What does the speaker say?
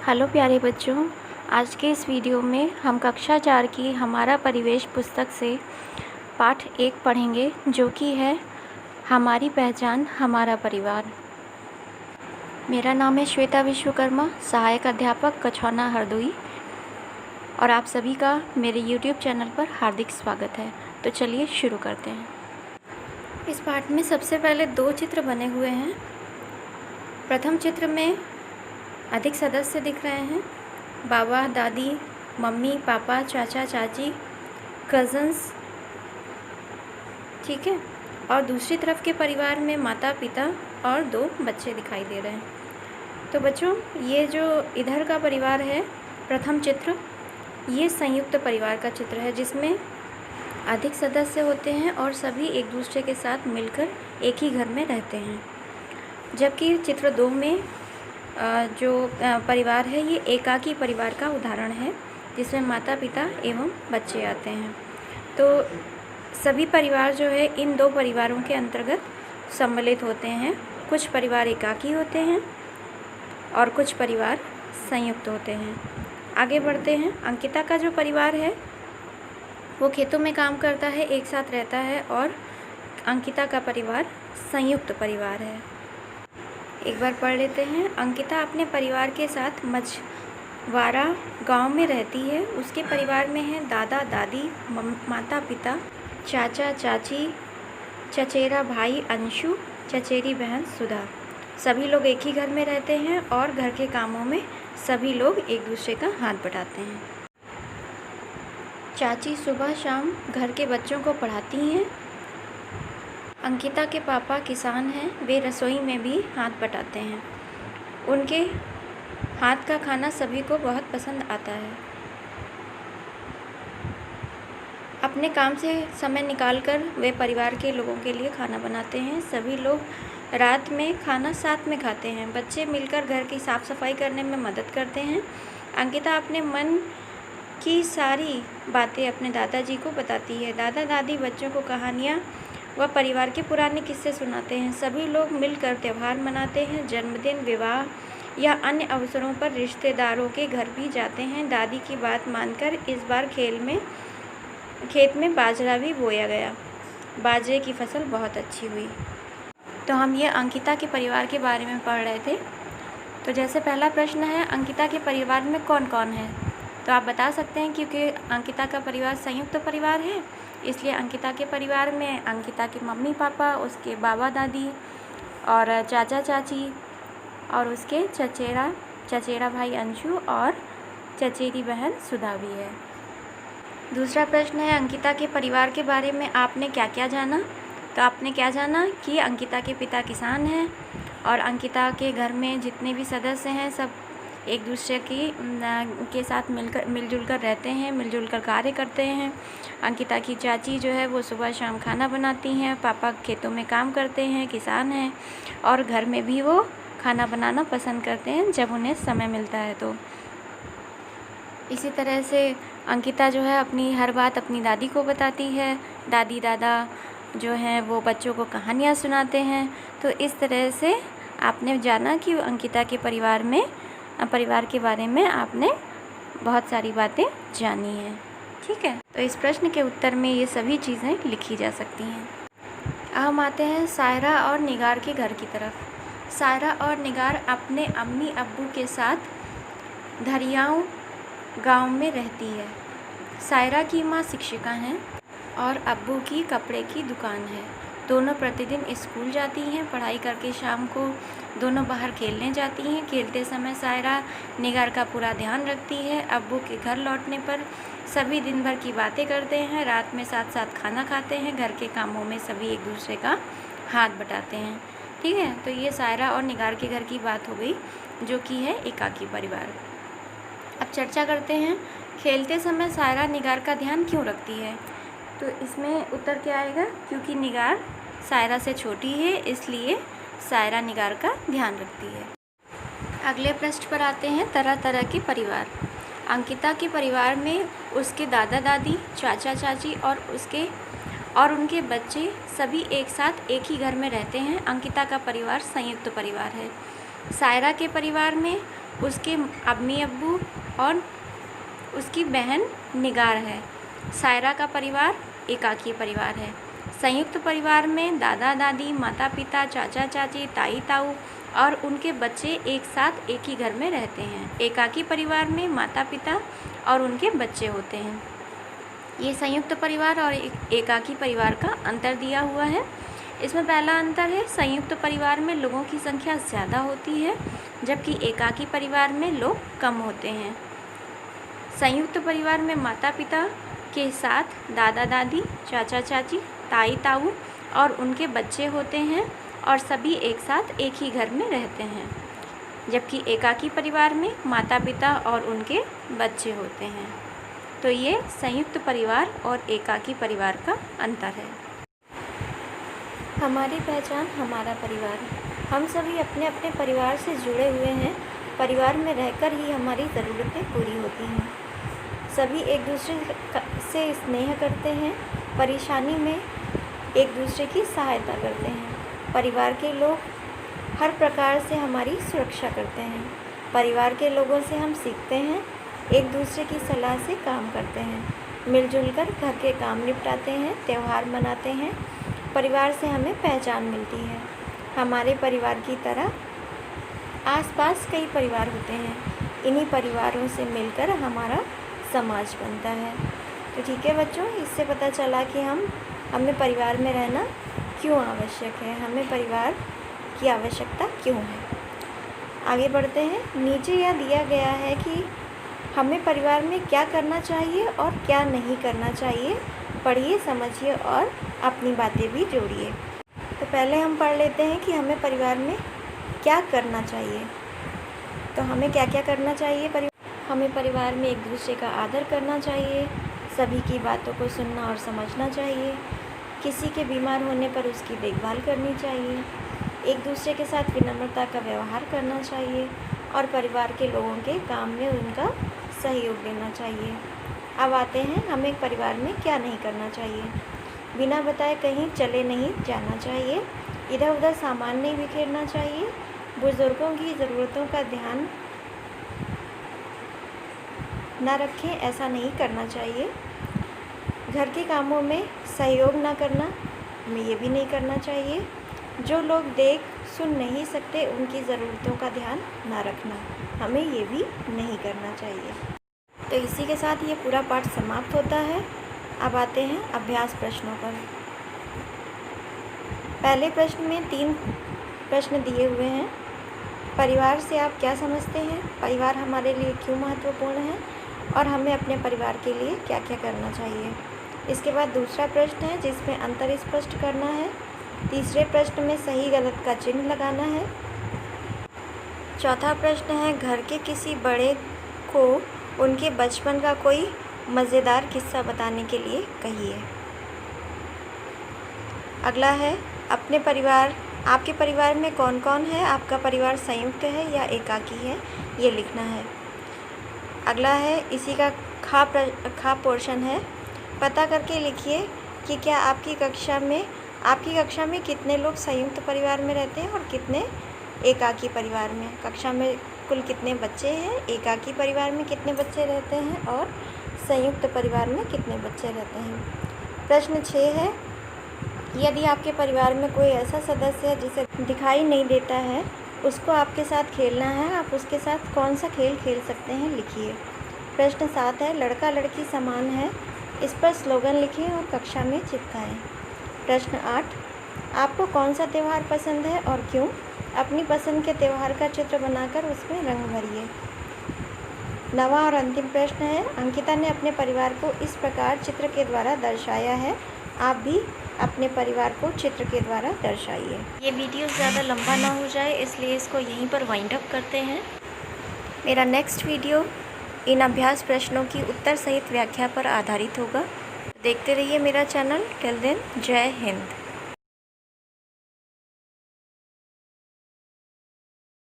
Hello प्यारे बच्चों, आज के इस वीडियो में हम कक्षा 4 की हमारा परिवेश पुस्तक से पाठ 1 पढ़ेंगे, जो कि है हमारी पहचान हमारा परिवार। मेरा नाम है श्वेता विश्वकर्मा, सहायक अध्यापक कछौना हरदोई, और आप सभी का मेरे YouTube चैनल पर हार्दिक स्वागत है। तो चलिए शुरू करते हैं। इस पाठ में सबसे पहले 2 चित्र बने हुए हैं। प्रथम चित्र में अधिक सदस्य दिख रहे हैं, बाबा दादी, मम्मी पापा, चाचा चाची, कज़न्स, ठीक है। और दूसरी तरफ के परिवार में माता पिता और 2 बच्चे दिखाई दे रहे हैं। तो बच्चों, ये जो इधर का परिवार है, प्रथम चित्र, ये संयुक्त परिवार का चित्र है, जिसमें अधिक सदस्य होते हैं और सभी एक दूसरे के साथ मिलकर एक ही घर में रहते हैं। जबकि चित्र 2 में जो परिवार है, ये एकाकी परिवार का उदाहरण है, जिसमें माता पिता एवं बच्चे आते हैं। तो सभी परिवार जो है इन 2 परिवारों के अंतर्गत सम्मिलित होते हैं। कुछ परिवार एकाकी होते हैं और कुछ परिवार संयुक्त होते हैं। आगे बढ़ते हैं। अंकिता का जो परिवार है वो खेतों में काम करता है, एक साथ रहता है, और अंकिता का परिवार संयुक्त परिवार है। एक बार पढ़ लेते हैं। अंकिता अपने परिवार के साथ मछवारा गांव में रहती है। उसके परिवार में है दादा दादी, माता पिता, चाचा चाची, चचेरा भाई अंशु, चचेरी बहन सुधा। सभी लोग एक ही घर में रहते हैं और घर के कामों में सभी लोग एक दूसरे का हाथ बटाते हैं। चाची सुबह शाम घर के बच्चों को पढ़ाती हैं। अंकिता के पापा किसान हैं, वे रसोई में भी हाथ बटाते हैं। उनके हाथ का खाना सभी को बहुत पसंद आता है। अपने काम से समय निकालकर वे परिवार के लोगों के लिए खाना बनाते हैं। सभी लोग रात में खाना साथ में खाते हैं। बच्चे मिलकर घर की साफ़ सफाई करने में मदद करते हैं। अंकिता अपने मन की सारी बातें अपने दादाजी को बताती है। दादा दादी बच्चों को कहानियाँ व परिवार के पुराने किस्से सुनाते हैं। सभी लोग मिलकर त्यौहार मनाते हैं। जन्मदिन, विवाह या अन्य अवसरों पर रिश्तेदारों के घर भी जाते हैं। दादी की बात मानकर इस बार खेत में बाजरा भी बोया गया। बाजरे की फसल बहुत अच्छी हुई। तो हम ये अंकिता के परिवार के बारे में पढ़ रहे थे। तो जैसे पहला प्रश्न है, अंकिता के परिवार में कौन कौन है? तो आप बता सकते हैं, क्योंकि अंकिता का परिवार संयुक्त परिवार है, इसलिए अंकिता के परिवार में अंकिता के मम्मी पापा, उसके बाबा दादी और चाचा चाची, और उसके चचेरा भाई अंशु और चचेरी बहन सुधा भी है। दूसरा प्रश्न है, अंकिता के परिवार के बारे में आपने क्या क्या जाना? तो आपने क्या जाना कि अंकिता के पिता किसान हैं और अंकिता के घर में जितने भी सदस्य हैं सब एक दूसरे के साथ मिलजुल कर रहते हैं, मिलजुल कर कार्य करते हैं। अंकिता की चाची जो है वो सुबह शाम खाना बनाती हैं। पापा खेतों में काम करते हैं, किसान हैं, और घर में भी वो खाना बनाना पसंद करते हैं जब उन्हें समय मिलता है। तो इसी तरह से अंकिता जो है अपनी हर बात अपनी दादी को बताती है। दादी दादा जो हैं वो बच्चों को कहानियाँ सुनाते हैं। तो इस तरह से आपने जाना कि अंकिता के परिवार के बारे में आपने बहुत सारी बातें जानी हैं, ठीक है। तो इस प्रश्न के उत्तर में ये सभी चीज़ें लिखी जा सकती हैं। अब हम आते हैं सायरा और निगार के घर की तरफ। सायरा और निगार अपने अम्मी अब्बू के साथ धरियाओं गांव में रहती है। सायरा की माँ शिक्षिका हैं और अब्बू की कपड़े की दुकान है। दोनों प्रतिदिन स्कूल जाती हैं। पढ़ाई करके शाम को दोनों बाहर खेलने जाती हैं। खेलते समय सायरा निगार का पूरा ध्यान रखती है। अब्बू के घर लौटने पर सभी दिन भर की बातें करते हैं। रात में साथ साथ खाना खाते हैं। घर के कामों में सभी एक दूसरे का हाथ बटाते हैं, ठीक है। तो ये सायरा और निगार के घर की बात हो गई, जो कि है एकाकी परिवार। अब चर्चा करते हैं, खेलते समय सायरा निगार का ध्यान क्यों रखती है? तो इसमें उत्तर क्या आएगा? क्योंकि निगार सायरा से छोटी है, इसलिए सायरा निगार का ध्यान रखती है। अगले प्रश्न पर आते हैं, तरह तरह के परिवार। अंकिता के परिवार में उसके दादा दादी, चाचा चाची और उनके बच्चे सभी एक साथ एक ही घर में रहते हैं। अंकिता का परिवार संयुक्त परिवार है। सायरा के परिवार में उसके अम्मी अब्बू और उसकी बहन निगार है। सायरा का परिवार एकाकी परिवार है। संयुक्त परिवार में दादा दादी, माता पिता, चाचा चाची, ताई ताऊ और उनके बच्चे एक साथ एक ही घर में रहते हैं। एकाकी परिवार में माता पिता और उनके बच्चे होते हैं। ये संयुक्त परिवार और एकाकी परिवार का अंतर दिया हुआ है। इसमें पहला अंतर है, संयुक्त परिवार में लोगों की संख्या ज़्यादा होती है, जबकि एकाकी परिवार में लोग कम होते हैं। संयुक्त परिवार में माता पिता के साथ दादा दादी, चाचा चाची, ताई ताऊ और उनके बच्चे होते हैं और सभी एक साथ एक ही घर में रहते हैं, जबकि एकाकी परिवार में माता पिता और उनके बच्चे होते हैं। तो ये संयुक्त परिवार और एकाकी परिवार का अंतर है। हमारी पहचान हमारा परिवार। हम सभी अपने अपने परिवार से जुड़े हुए हैं। परिवार में रहकर ही हमारी ज़रूरतें पूरी होती हैं। सभी एक दूसरे से स्नेह करते हैं, परेशानी में एक दूसरे की सहायता करते हैं। परिवार के लोग हर प्रकार से हमारी सुरक्षा करते हैं। परिवार के लोगों से हम सीखते हैं, एक दूसरे की सलाह से काम करते हैं, मिलजुल कर घर के काम निपटाते हैं, त्यौहार मनाते हैं। परिवार से हमें पहचान मिलती है। हमारे परिवार की तरह आसपास कई परिवार होते हैं। इन्हीं परिवारों से मिलकर हमारा समाज बनता है। तो ठीक है बच्चों, इससे पता चला कि हमें परिवार में रहना क्यों आवश्यक है, हमें परिवार की आवश्यकता क्यों है। आगे बढ़ते हैं। नीचे यह दिया गया है कि हमें परिवार में क्या करना चाहिए और क्या नहीं करना चाहिए। पढ़िए, समझिए और अपनी बातें भी जोड़िए। तो पहले हम पढ़ लेते हैं कि हमें परिवार में क्या करना चाहिए। तो हमें क्या क्या करना चाहिए। हमें परिवार में एक दूसरे का आदर करना चाहिए, सभी की बातों को सुनना और समझना चाहिए, किसी के बीमार होने पर उसकी देखभाल करनी चाहिए, एक दूसरे के साथ विनम्रता का व्यवहार करना चाहिए और परिवार के लोगों के काम में उनका सहयोग देना चाहिए। अब आते हैं, हमें एक परिवार में क्या नहीं करना चाहिए। बिना बताए कहीं चले नहीं जाना चाहिए, इधर उधर सामान नहीं बिखेरना चाहिए, बुज़ुर्गों की ज़रूरतों का ध्यान ना रखें, ऐसा नहीं करना चाहिए। घर के कामों में सहयोग ना करना, हमें ये भी नहीं करना चाहिए। जो लोग देख सुन नहीं सकते उनकी ज़रूरतों का ध्यान ना रखना, हमें ये भी नहीं करना चाहिए। तो इसी के साथ ये पूरा पाठ समाप्त होता है। अब आते हैं अभ्यास प्रश्नों पर। पहले प्रश्न में 3 प्रश्न दिए हुए हैं। परिवार से आप क्या समझते हैं, परिवार हमारे लिए क्यों महत्वपूर्ण है और हमें अपने परिवार के लिए क्या क्या करना चाहिए। इसके बाद दूसरा प्रश्न है जिसमें अंतर स्पष्ट करना है। तीसरे प्रश्न में सही गलत का चिन्ह लगाना है। चौथा प्रश्न है घर के किसी बड़े को उनके बचपन का कोई मज़ेदार किस्सा बताने के लिए कहिए। अगला है आपके परिवार में कौन कौन है, आपका परिवार संयुक्त है या एकाकी है, ये लिखना है। अगला है इसी का खा पोर्शन है। पता करके लिखिए कि क्या आपकी कक्षा में कितने लोग संयुक्त परिवार में रहते हैं और कितने एकाकी परिवार में। कक्षा में कुल कितने बच्चे हैं, एकाकी परिवार में कितने बच्चे रहते हैं और संयुक्त परिवार में कितने बच्चे रहते हैं। प्रश्न 6 है, यदि आपके परिवार में कोई ऐसा सदस्य है जिसे दिखाई नहीं देता है, उसको आपके साथ खेलना है, आप उसके साथ कौन सा खेल खेल सकते हैं, लिखिए। प्रश्न 7 है, लड़का लड़की समान है, इस पर स्लोगन लिखें और कक्षा में चिपकाएं। प्रश्न 8, आपको कौन सा त्यौहार पसंद है और क्यों, अपनी पसंद के त्यौहार का चित्र बनाकर उसमें रंग भरिए। 9वां और अंतिम प्रश्न है, अंकिता ने अपने परिवार को इस प्रकार चित्र के द्वारा दर्शाया है, आप भी अपने परिवार को चित्र के द्वारा दर्शाइए। ये वीडियो ज़्यादा लंबा ना हो जाए इसलिए इसको यहीं पर वाइंड अप करते हैं। मेरा नेक्स्ट वीडियो इन अभ्यास प्रश्नों की उत्तर सहित व्याख्या पर आधारित होगा। देखते रहिए मेरा चैनल। टिल देन, जय हिंद।